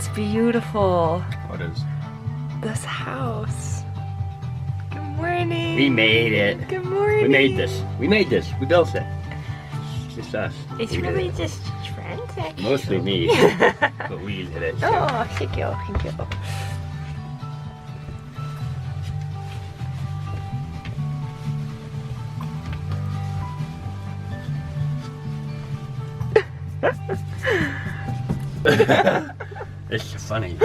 it's beautiful. What is? This house. Good morning. We made it. Good morning. We made this. We made this. We built it. It's us. It's We did really it. just friends. Mostly me, but we did it. Oh, thank you. Thank you. It's funny.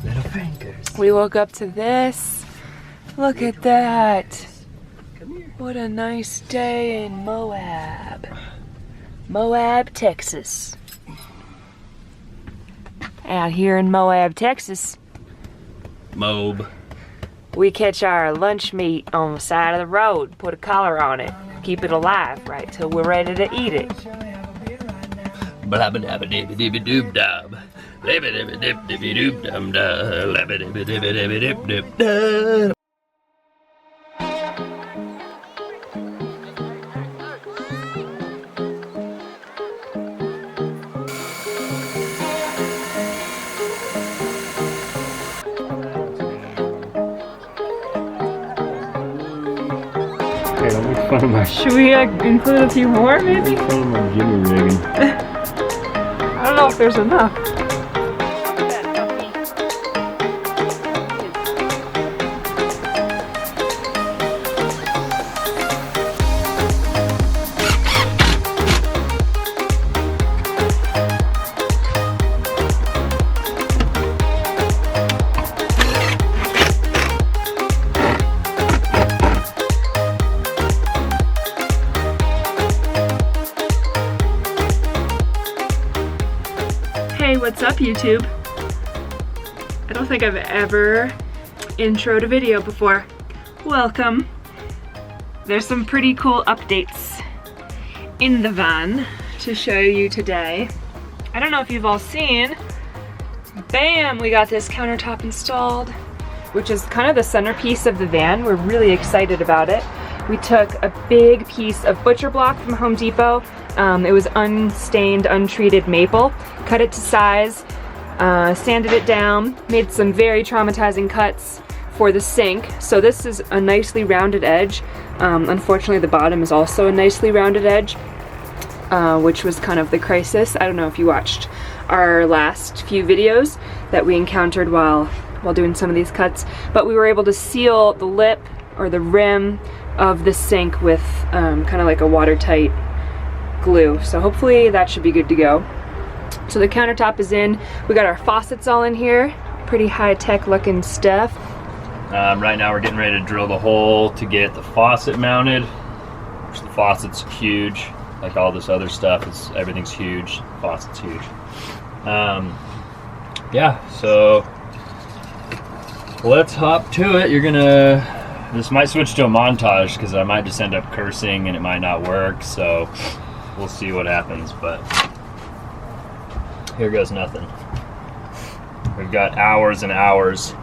Little fingers. We woke up to this. Look at that. Come here. What a nice day in Moab. Moab, Texas. Out here in Moab, Texas, Moab. we catch our lunch meat on the side of the road, put a collar on it, keep it alive right till we're ready to eat it. Blabba-dabba-dibba-dibba-doob-dub. Labba-dabba-dib-dibba-doob-dum-dub. Labba-dabba-dibba-dibba-dib-dub. Hey, don't make fun of my Should we include a few more, maybe? fun of my jimmy rigging. I don't know if there's enough. Hey, what's up, YouTube? I don't think I've ever introed a video before. Welcome. There's some pretty cool updates in the van to show you today. I don't know if you've all seen, bam, we got this countertop installed, which is kind of the centerpiece of the van. We're really excited about it. We took a big piece of butcher block from Home Depot. It was unstained, untreated maple. Cut it to size, sanded it down, made some very traumatizing cuts for the sink. So this is a nicely rounded edge. Unfortunately, the bottom is also a nicely rounded edge, which was kind of the crisis. I don't know if you watched our last few videos that we encountered while doing some of these cuts, but we were able to seal the lip or the rim of the sink with kind of like a watertight glue. So hopefully that should be good to go. So the countertop is in. We got our faucets all in here. Pretty high-tech looking stuff. Right now we're getting ready to drill the hole to get the faucet mounted. Which the faucet's huge. Like all this other stuff, everything's huge. The faucet's huge. Yeah, so let's hop to it. This might switch to a montage because I might just end up cursing and it might not work, so we'll see what happens, but here goes nothing. We've got hours and hours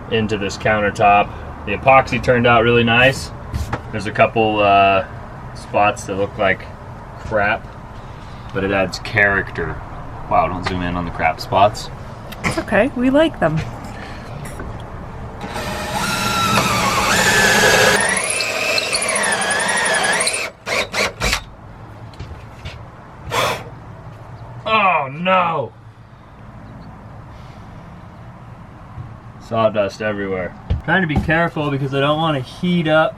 into this countertop. The epoxy turned out really nice. There's a couple spots that look like crap, but it adds character. Wow, don't zoom in on the crap spots. It's okay, we like them. Oh no! Sawdust everywhere. Trying to be careful because I don't want to heat up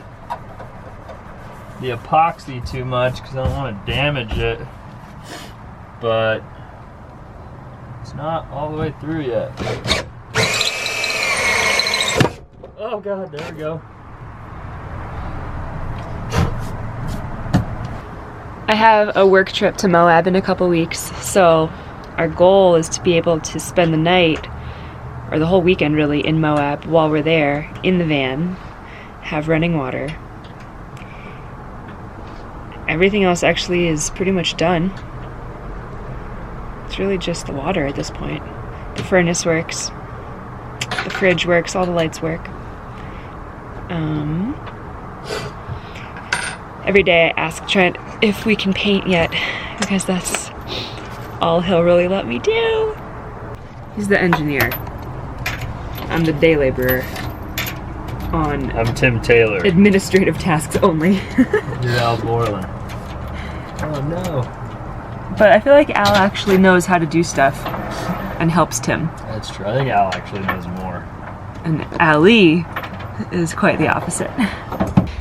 the epoxy too much because I don't want to damage it. But it's not all the way through yet. Oh god, there we go. I have a work trip to Moab in a couple weeks, so our goal is to be able to spend the night, or the whole weekend really, in Moab while we're there, in the van, have running water. Everything else actually is pretty much done. It's really just the water at this point. The furnace works, the fridge works, all the lights work. Every day I ask Trent if we can paint yet, because that's all he'll really let me do. He's the engineer. I'm the day laborer on I'm Tim Taylor. administrative tasks only. You're Al Borland. Oh no. But I feel like Al actually knows how to do stuff and helps Tim. That's true. I think Al actually knows more. And Ali is quite the opposite.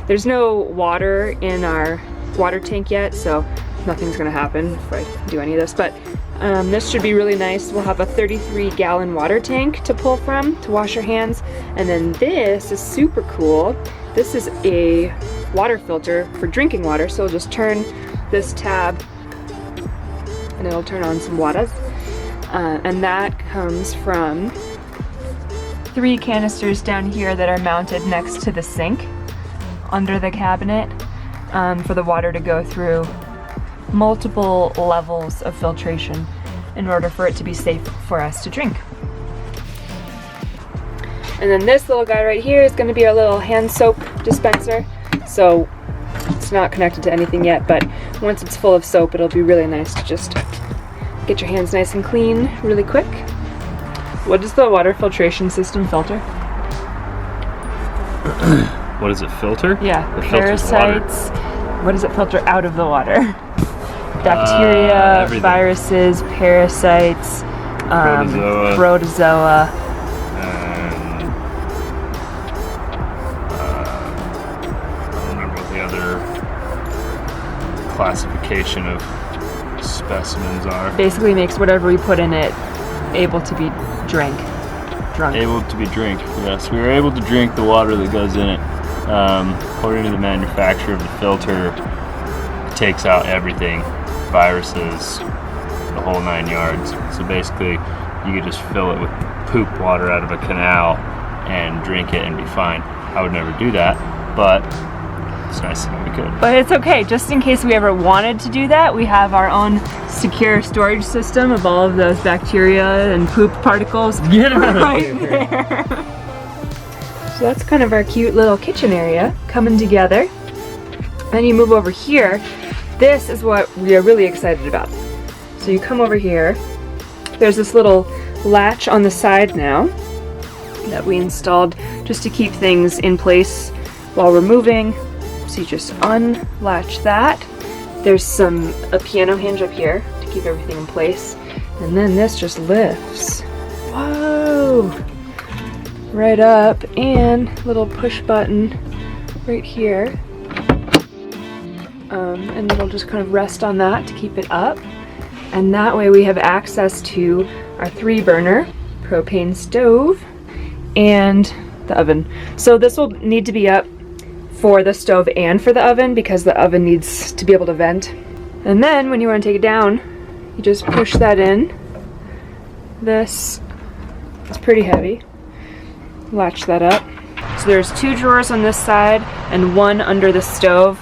There's no water in our water tank yet, so nothing's gonna happen if I do any of this, but this should be really nice. We'll have a 33-gallon water tank to pull from to wash our hands. And then this is super cool. This is a water filter for drinking water, so we'll just turn this tab and it'll turn on some water. And that comes from 3 canisters down here that are mounted next to the sink under the cabinet for the water to go through multiple levels of filtration in order for it to be safe for us to drink. And then this little guy right here is going to be our little hand soap dispenser. So it's not connected to anything yet, but once it's full of soap, it'll be really nice to just get your hands nice and clean really quick. What does the water filtration system filter? What does it filter? Yeah, it parasites. What does it filter out of the water? Bacteria, viruses, parasites, protozoa. And I don't remember what the other classification of specimens are. Basically makes whatever we put in it able to be drunk. Able to be drink, yes. We are able to drink the water that goes in it. According to the manufacturer of the filter, it takes out everything. Viruses, the whole 9 yards. So basically, you could just fill it with poop water out of a canal and drink it and be fine. I would never do that, but it's nice to know we could. But it's okay, just in case we ever wanted to do that, we have our own secure storage system of all of those bacteria and poop particles. Get out of right here! There. So that's kind of our cute little kitchen area coming together. Then you move over here. This is what we are really excited about. So you come over here. There's this little latch on the side now that we installed just to keep things in place while we're moving. So you just unlatch that. There's a piano hinge up here to keep everything in place. And then this just lifts. Whoa! Right up, and little push button right here. And it'll just kind of rest on that to keep it up. And that way we have access to our 3-burner propane stove and the oven. So this will need to be up for the stove and for the oven because the oven needs to be able to vent. And then when you want to take it down, you just push that in. This is pretty heavy. Latch that up. So there's 2 drawers on this side and 1 under the stove.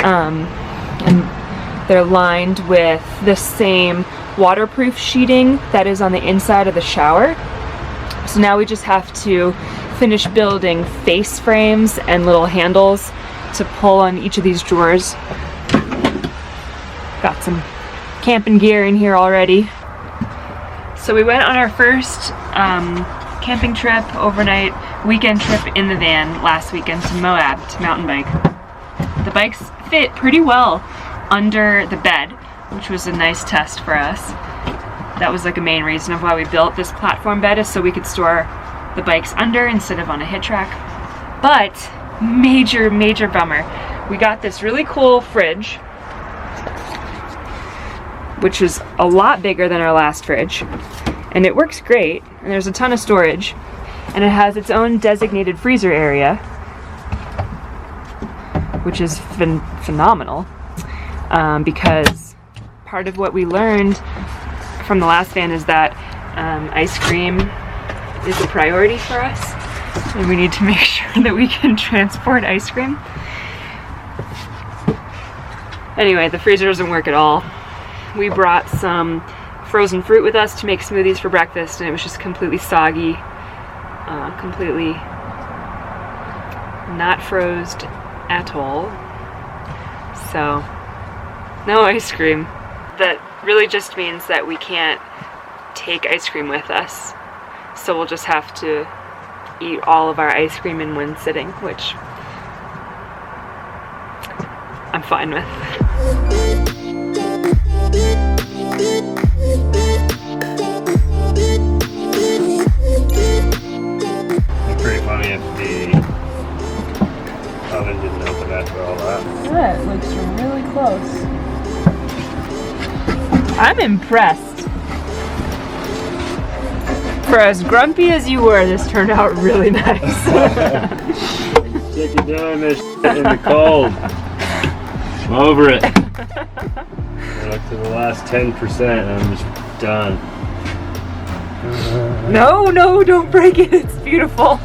And they're lined with the same waterproof sheeting that is on the inside of the shower. So now we just have to finish building face frames and little handles to pull on each of these drawers. Got some camping gear in here already. So we went on our first camping trip, overnight weekend trip in the van last weekend to Moab to mountain bike. The bikes fit pretty well under the bed, which was a nice test for us. That was like a main reason of why we built this platform bed, is so we could store the bikes under instead of on a hitch rack. But major bummer. We got this really cool fridge, which is a lot bigger than our last fridge, and it works great, and there's a ton of storage, and it has its own designated freezer area, which is phenomenal, because part of what we learned from the last van is that ice cream is a priority for us, and we need to make sure that we can transport ice cream. Anyway, the freezer doesn't work at all. We brought some frozen fruit with us to make smoothies for breakfast, and it was just completely soggy, completely not frosed at all. So, no ice cream. That really just means that we can't take ice cream with us. So we'll just have to eat all of our ice cream in one sitting, which I'm fine with. It's pretty funny if the oven didn't open after all that. That looks really close. I'm impressed. For as grumpy as you were, this turned out really nice. Sick of doing this in the cold. I'm over it. I'm up to the last 10% and I'm just done. No, don't break it. It's beautiful.